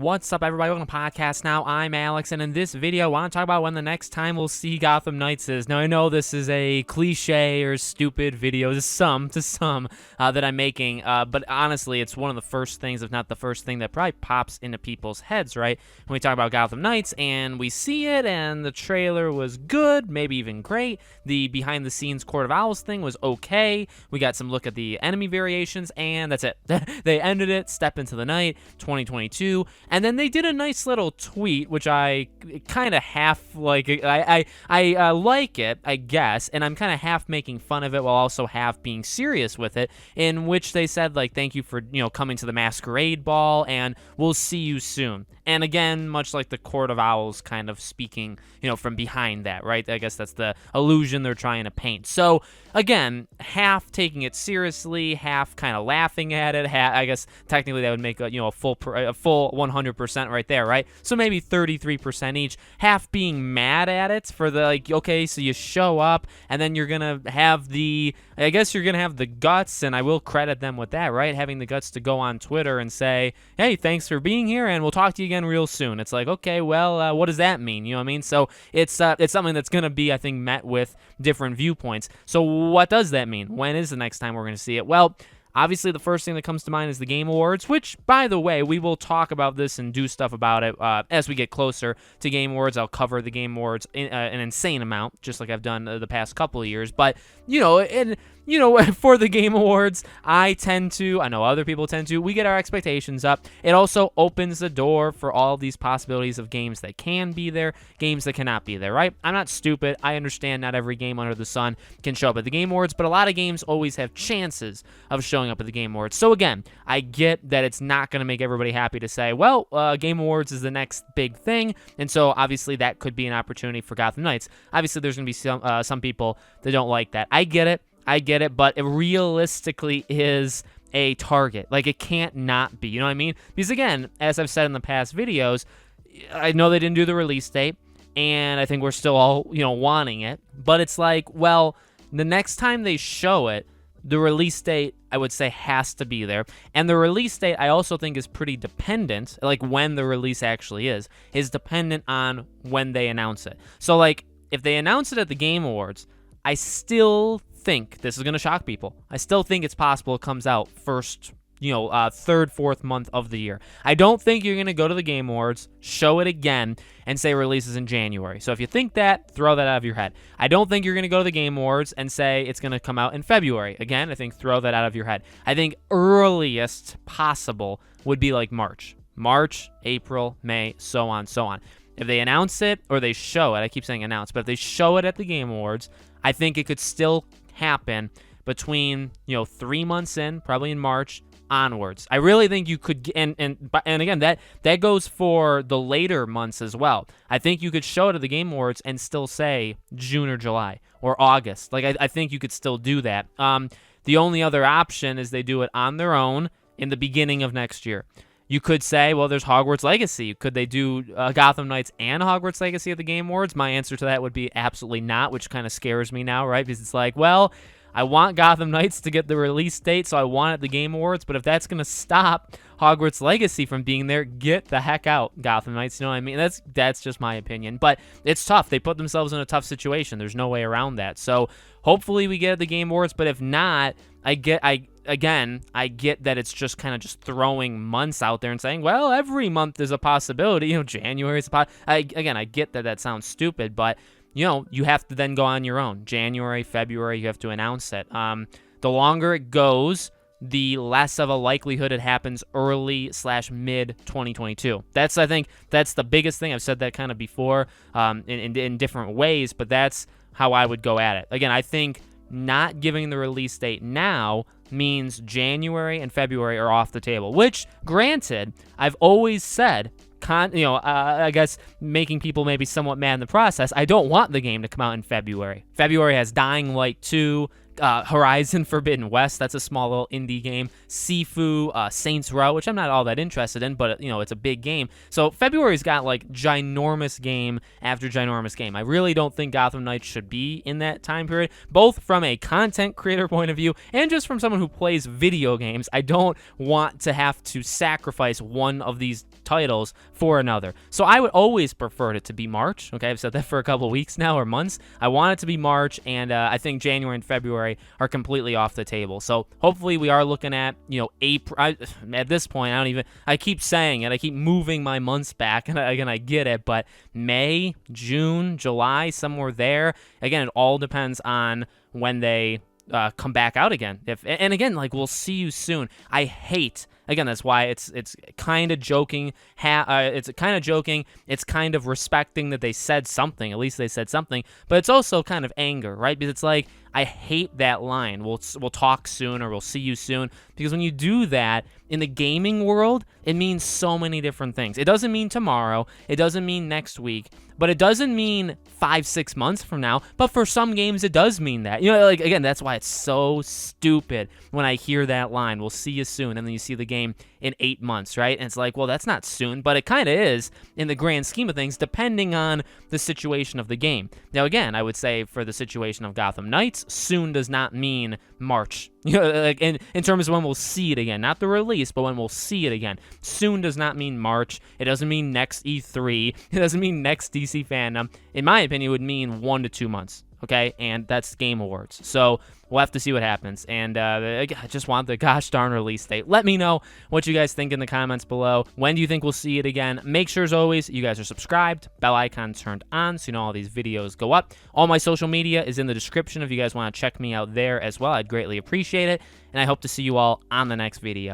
What's up, everybody? Welcome to Podcast Now. I'm Alex, and in this video, I want to talk about when the next time we'll see Gotham Knights is. Now, I know this is a cliche or stupid video to some that I'm making, but honestly, it's one of the first things, if not the first thing, that probably pops into people's heads, right? When we talk about Gotham Knights, and we see it, and the trailer was good, maybe even great. The behind-the-scenes Court of Owls thing was okay. We got some look at the enemy variations, and that's it. They ended it, Step Into the Night, 2022. And then they did a nice little tweet, which I kind of half like. I like it, I guess, and I'm kind of half making fun of it while also half being serious with it. In which they said, like, thank you for coming to the Masquerade Ball, and we'll see you soon. And again, much like the Court of Owls, kind of speaking, from behind that, right? I guess that's the illusion they're trying to paint. So again, half taking it seriously, half kind of laughing at it. I guess technically that would make a full 100% right there, right? So maybe 33% each. Half being mad at it for the okay, so you show up and then you're gonna have the guts, and I will credit them with that, right? Having the guts to go on Twitter and say, hey, thanks for being here, and we'll talk to you again real soon. It's like, okay, well, what does that mean? You know what I mean? So it's something that's gonna be, I think, met with different viewpoints. So what does that mean? When is the next time we're gonna see it? Well, obviously, the first thing that comes to mind is the Game Awards, which, by the way, we will talk about this and do stuff about it as we get closer to Game Awards. I'll cover the Game Awards an insane amount, just like I've done the past couple of years. But, for the Game Awards, I know other people tend to, we get our expectations up. It also opens the door for all these possibilities of games that can be there, games that cannot be there, right? I'm not stupid. I understand not every game under the sun can show up at the Game Awards, but a lot of games always have chances of showing up at the Game Awards. So again, I get that it's not going to make everybody happy to say, well, Game Awards is the next big thing, and so obviously that could be an opportunity for Gotham Knights. Obviously, there's going to be some people that don't like that. I get it, but it realistically is a target. Like, it can't not be, you know what I mean? Because again, as I've said in the past videos, I know they didn't do the release date, and I think we're still all, wanting it, but it's like, well, the next time they show it, the release date, I would say, has to be there. And the release date, I also think, is pretty dependent, like when the release actually is dependent on when they announce it. So, like, if they announce it at the Game Awards, I still think this is going to shock people. I still think it's possible it comes out first, third, fourth month of the year. I don't think you're going to go to the Game Awards, show it again, and say releases in January. So if you think that, throw that out of your head. I don't think you're going to go to the Game Awards and say it's going to come out in February. Again, I think throw that out of your head. I think earliest possible would be like March, April, May, so on, so on. If they announce it or they show it, I keep saying announce, but if they show it at the Game Awards, I think it could still happen between 3 months in, probably in March onwards. I really think you could, and again, that goes for the later months as well. I think you could show it at the Game Awards and still say June or July or August. Like, I think you could still do that. The only other option is they do it on their own in the beginning of next year. You could say, well, there's Hogwarts Legacy. Could they do Gotham Knights and Hogwarts Legacy at the Game Awards? My answer to that would be absolutely not, which kind of scares me now, right? Because it's like, well, I want Gotham Knights to get the release date, so I want it at the Game Awards, but if that's going to stop Hogwarts Legacy from being there, get the heck out, Gotham Knights. You know what I mean? That's just my opinion. But it's tough. They put themselves in a tough situation. There's no way around that. So hopefully we get at the Game Awards, but if not, I get that it's just kind of just throwing months out there and saying, well, every month is a possibility. January is I get that sounds stupid, but you have to then go on your own. January, February, you have to announce it. The longer it goes, the less of a likelihood it happens early/mid 2022. I think that's the biggest thing. I've said that kind of before in different ways, but that's how I would go at it. Again, I think not giving the release date now means January and February are off the table, which, granted, I've always said, I guess making people maybe somewhat mad in the process, I don't want the game to come out in February. February has Dying Light 2, Horizon Forbidden West, that's a small little indie game. Sifu, Saints Row, which I'm not all that interested in, but it's a big game. So February's got like ginormous game after ginormous game. I really don't think Gotham Knights should be in that time period, both from a content creator point of view and just from someone who plays video games. I don't want to have to sacrifice one of these titles for another. So I would always prefer it to be March. Okay, I've said that for a couple of weeks now, or months. I want it to be March, and I think January and February are completely off the table. So hopefully we are looking at, April. At this point, I keep saying it, I keep moving my months back, and I get it, but May, June, July, somewhere there. Again, it all depends on when they come back out again. And again, like, we'll see you soon. I hate. Again, that's why it's kind of joking. It's kind of joking. It's kind of respecting that they said something. At least they said something. But it's also kind of anger, right? Because it's like, I hate that line. We'll talk soon, or we'll see you soon. Because when you do that in the gaming world, it means so many different things. It doesn't mean tomorrow. It doesn't mean next week. But it doesn't mean 5-6 months from now. But for some games, it does mean that. Like, again, that's why it's so stupid when I hear that line. We'll see you soon. And then you see the game in 8 months, right? And it's like, well, that's not soon. But it kind of is in the grand scheme of things, depending on the situation of the game. Now, again, I would say for the situation of Gotham Knights, soon does not mean March. Like in terms of when we'll see it again. Not the release, but when we'll see it again. Soon does not mean March. It doesn't mean next E3. It doesn't mean next DC fandom. In my opinion, it would mean 1 to 2 months. Okay, and that's Game Awards. So we'll have to see what happens. And I just want the gosh darn release date. Let me know what you guys think in the comments below. When do you think we'll see it again? Make sure, as always, you guys are subscribed, bell icon turned on, so you know all these videos go up. All my social media is in the description if you guys want to check me out there as well. I'd greatly appreciate it. And I hope to see you all on the next video.